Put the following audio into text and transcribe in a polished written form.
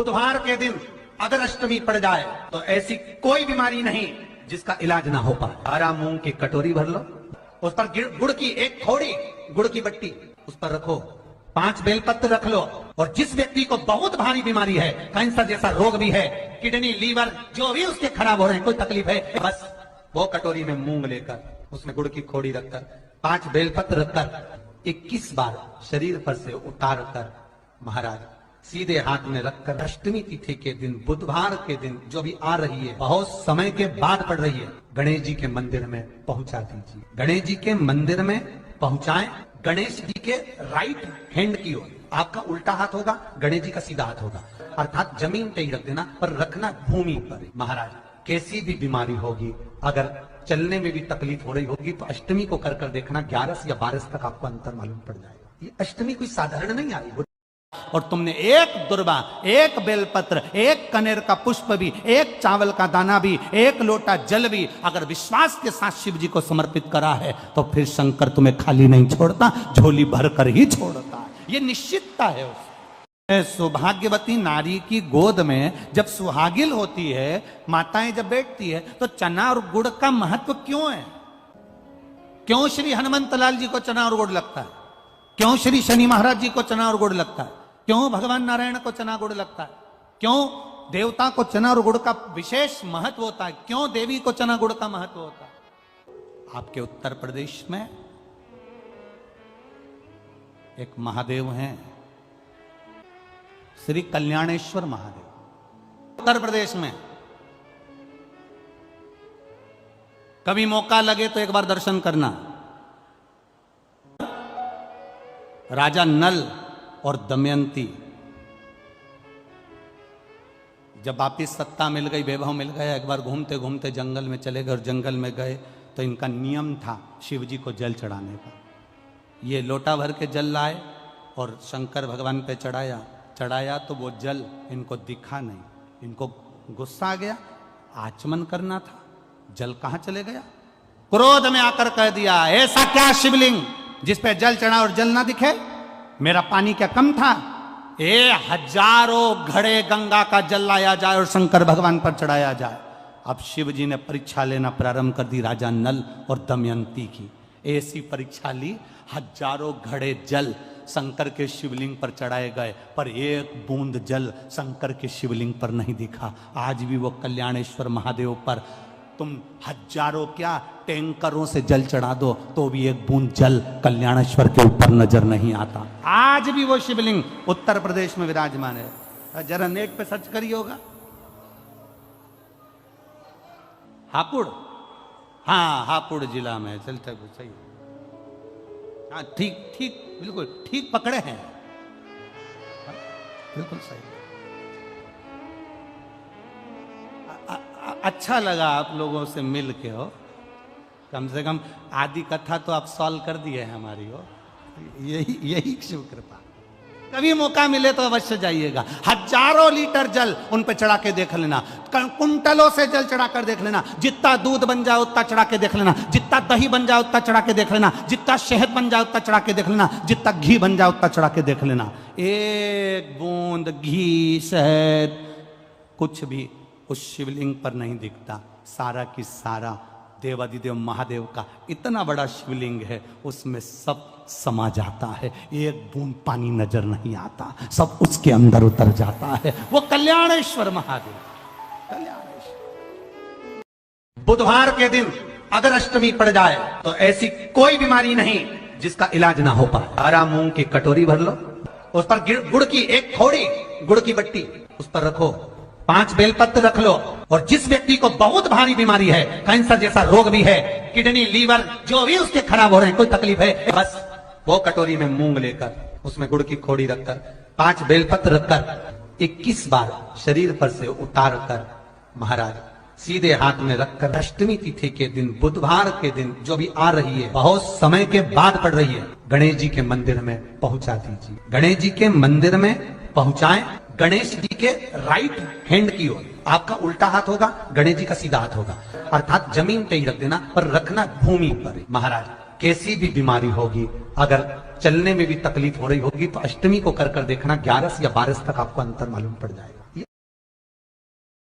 बुधवार के दिन अगर अष्टमी पड़ जाए तो ऐसी कोई बीमारी नहीं जिसका इलाज ना हो पाए। हरा मूंग की कटोरी भर लो, उस पर गुड़ की एक थोड़ी गुड़ की बट्टी उस पर रखो, 5 बेलपत्र रख लो, और जिस व्यक्ति को बहुत भारी बीमारी है, कैंसर जैसा रोग भी है, किडनी लीवर जो भी उसके खराब हो रहे हैं, कोई तकलीफ है, बस वो कटोरी में मूंग लेकर उसमें गुड़ की खोड़ी रखकर 5 बेलपत्र रखकर 21 बार शरीर पर से उतार कर महाराज सीधे हाथ में रखकर अष्टमी तिथि के दिन बुधवार के दिन जो भी आ रही है, बहुत समय के बाद पड़ रही है, गणेश जी के मंदिर में पहुंचा दीजिए। गणेश जी के मंदिर में पहुंचाएं। गणेश जी के राइट हैंड की ओर आपका उल्टा हाथ होगा, गणेश जी का सीधा हाथ होगा, अर्थात जमीन पे ही रख देना, पर रखना भूमि पर। महाराज कैसी भी बीमारी होगी, अगर चलने में भी तकलीफ हो रही होगी तो अष्टमी को कर देखना, 11 या 12 तक आपको अंतर मालूम पड़ जाएगा। ये अष्टमी कोई साधारण नहीं आई। और तुमने एक दुर्वा, एक बेलपत्र, एक कनेर का पुष्प भी, एक चावल का दाना भी, एक लोटा जल भी अगर विश्वास के साथ शिव जी को समर्पित करा है तो फिर शंकर तुम्हें खाली नहीं छोड़ता, झोली भर कर ही छोड़ता है। ये निश्चितता है उसकी। सौभाग्यवती नारी की गोद में जब सुहागिल होती है, माताएं जब बैठती है, तो चना और गुड़ का महत्व क्यों है? क्यों श्री हनुमंत लाल जी को चना और गुड़ लगता है? क्यों श्री शनि महाराज जी को चना और गुड़ लगता है? क्यों भगवान नारायण को चना गुड़ लगता है? क्यों देवता को चना और गुड़ का विशेष महत्व होता है? क्यों देवी को चना गुड़ का महत्व होता है? आपके उत्तर प्रदेश में एक महादेव हैं, श्री कल्याणेश्वर महादेव। उत्तर प्रदेश में कभी मौका लगे तो एक बार दर्शन करना। राजा नल और दमयंती जब वापिस सत्ता मिल गई, वैभव मिल गया, एक बार घूमते घूमते जंगल में चले गए, और जंगल में गए तो इनका नियम था शिव जी को जल चढ़ाने का। ये लोटा भर के जल लाए और शंकर भगवान पे चढ़ाया तो वो जल इनको दिखा नहीं। इनको गुस्सा आ गया, आचमन करना था, जल कहां चले गया? क्रोध में आकर कह दिया, ऐसा क्या शिवलिंग जिस पे जल चढ़ा और जल ना दिखे? मेरा पानी क्या कम था? 1000 घड़े गंगा का जल लाया जाए और शंकर भगवान पर चढ़ाया जाए। अब शिव जी ने परीक्षा लेना प्रारंभ कर दी राजा नल और दमयंती की। ऐसी परीक्षा ली, 1000 घड़े जल शंकर के शिवलिंग पर चढ़ाए गए, पर एक बूंद जल शंकर के शिवलिंग पर नहीं दिखा। आज भी वो कल्याणेश्वर महादेव पर तुम 1000 क्या टैंकरों से जल चढ़ा दो तो भी एक बूंद जल कल्याणेश्वर के ऊपर नजर नहीं आता। आज भी वो शिवलिंग उत्तर प्रदेश में विराजमान है। जरा नेट पे सर्च करिए होगा, हापुड़, हाँ हापुड़ जिला में। चलते सही, हाँ ठीक बिल्कुल ठीक पकड़े हैं, बिल्कुल सही। अच्छा लगा आप लोगों से मिल के, हो कम से कम आदि कथा तो आप सॉल्व कर दिए हैं हमारी, हो यही शिव कृपा। कभी मौका मिले तो अवश्य जाइएगा। 1000 लीटर जल उन पे चढ़ा के देख लेना, कुंटलों से जल चढ़ा कर देख लेना, जितना दूध बन जाए उतना चढ़ा के देख लेना, जितना दही बन जाए उतना चढ़ा के देख लेना, जितना शहद बन जाए उतना चढ़ा के देख लेना, जितना घी बन जाए उतना चढ़ा के देख लेना। एक बूंद घी शहद कुछ भी उस शिवलिंग पर नहीं दिखता। सारा की सारा देवादिदेव महादेव का इतना बड़ा शिवलिंग है, उसमें सब समा जाता है, एक बूंद पानी नजर नहीं आता, सब उसके अंदर उतर जाता है। वो कल्याणेश्वर महादेव, कल्याणेश्वर। बुधवार के दिन अगर अष्टमी पड़ जाए तो ऐसी कोई बीमारी नहीं जिसका इलाज ना हो पाए। हरा मूंग की कटोरी भर लो, उस पर गुड़ की एक थोड़ी गुड़ की बट्टी उस पर रखो, 5 बेलपत्र रख लो, और जिस व्यक्ति को बहुत भारी बीमारी है, कैंसर जैसा रोग भी है, किडनी लीवर जो भी उसके खराब हो रहे हैं, कोई तकलीफ है, बस वो कटोरी में मूंग लेकर उसमें गुड़ की खोड़ी रखकर 5 बेलपत्र रखकर 21 बार शरीर पर से उतार कर महाराज सीधे हाथ में रखकर अष्टमी तिथि के दिन बुधवार के दिन जो भी आ रही है, बहुत समय के बाद पड़ रही है, गणेश जी के मंदिर में पहुंचा दीजिए। गणेश जी के मंदिर में पहुंचाएं। गणेश जी के राइट हैंड की ओर आपका उल्टा हाथ होगा, गणेश जी का सीधा हाथ होगा, अर्थात जमीन पे ही रख देना, पर रखना भूमि पर। महाराज कैसी भी बीमारी होगी, अगर चलने में भी तकलीफ हो रही होगी तो अष्टमी को कर देखना, 11 या 12 तक आपको अंतर मालूम पड़ जाएगा।